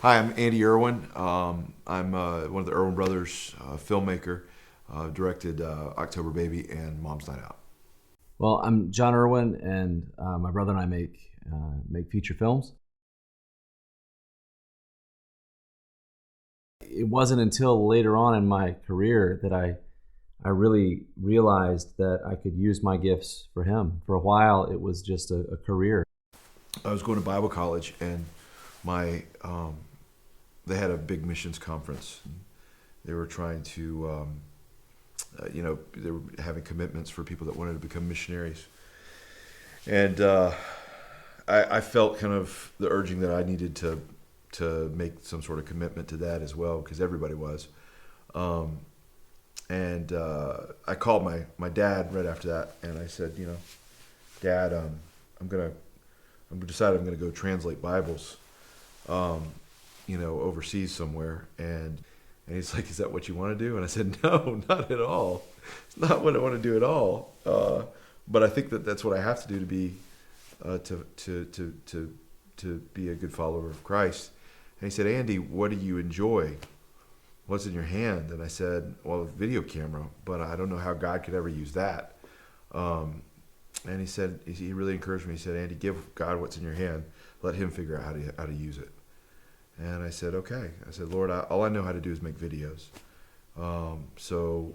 Hi, I'm Andy Erwin. I'm one of the Erwin brothers, filmmaker. Directed October Baby and Mom's Night Out. Well, I'm Jon Erwin, and my brother and I make feature films. It wasn't until later on in my career that I really realized that I could use my gifts for Him. For a while, it was just a career. I was going to Bible college, and my they had a big missions conference. They were trying to, they were having commitments for people that wanted to become missionaries, and I felt kind of the urging that I needed to make some sort of commitment to that as well, because everybody was. And I called my dad right after that, and I said, Dad, I'm decided I'm gonna go translate Bibles, overseas somewhere. And he's like, is that what you want to do? And I said, no, not at all. It's not what I want to do at all. But I think that that's what I have to do to be to be a good follower of Christ. And he said, Andy, what do you enjoy? What's in your hand? And I said, well, a video camera, but I don't know how God could ever use that. And he said, he really encouraged me. He said, Andy, give God what's in your hand. Let Him figure out how to use it. And I said, okay. I said, Lord, all I know how to do is make videos. So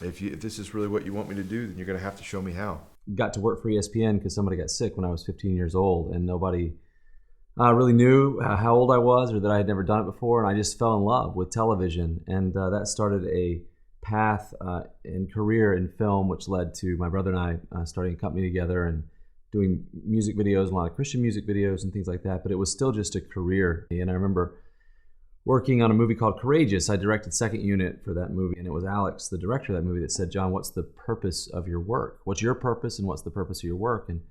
if this is really what you want me to do, then you're going to have to show me how. Got to work for ESPN because somebody got sick when I was 15 years old, and nobody really knew how old I was or that I had never done it before. And I just fell in love with television, and that started a path and career in film, which led to my brother and I starting a company together and doing music videos, a lot of Christian music videos and things like that. But it was still just a career. And I remember working on a movie called Courageous. I directed second unit for that movie, and it was Alex, the director of that movie, that said, John, what's the purpose of your work? What's your purpose, and what's the purpose of your work? And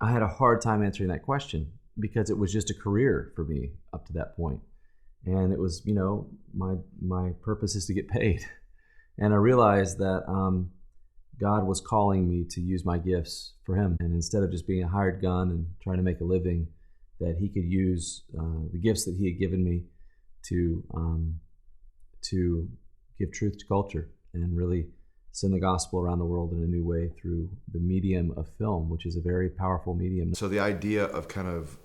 I had a hard time answering that question because it was just a career for me up to that point. And it was, my purpose is to get paid. And I realized that God was calling me to use my gifts for Him. And instead of just being a hired gun and trying to make a living, that He could use the gifts that He had given me to give truth to culture and really send the gospel around the world in a new way through the medium of film, which is a very powerful medium. So the idea of kind of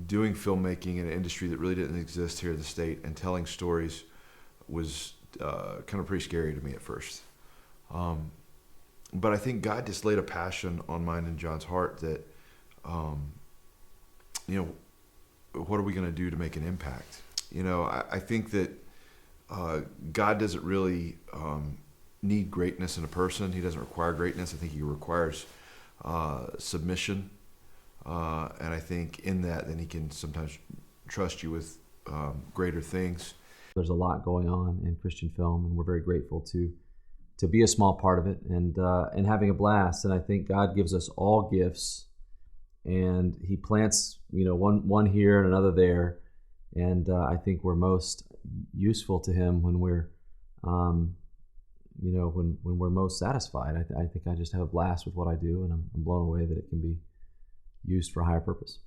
doing filmmaking in an industry that really didn't exist here in the state and telling stories was kind of pretty scary to me at first. But I think God just laid a passion on mine and John's heart that, what are we going to do to make an impact? I think that God doesn't really need greatness in a person. He doesn't require greatness. I think He requires submission. And I think in that, then He can sometimes trust you with greater things. There's a lot going on in Christian film, and we're very grateful to be a small part of it and having a blast. And I think God gives us all gifts, and He plants one here and another there. And I think we're most useful to Him when we're when we're most satisfied. I think I just have a blast with what I do, and I'm blown away that it can be used for a higher purpose.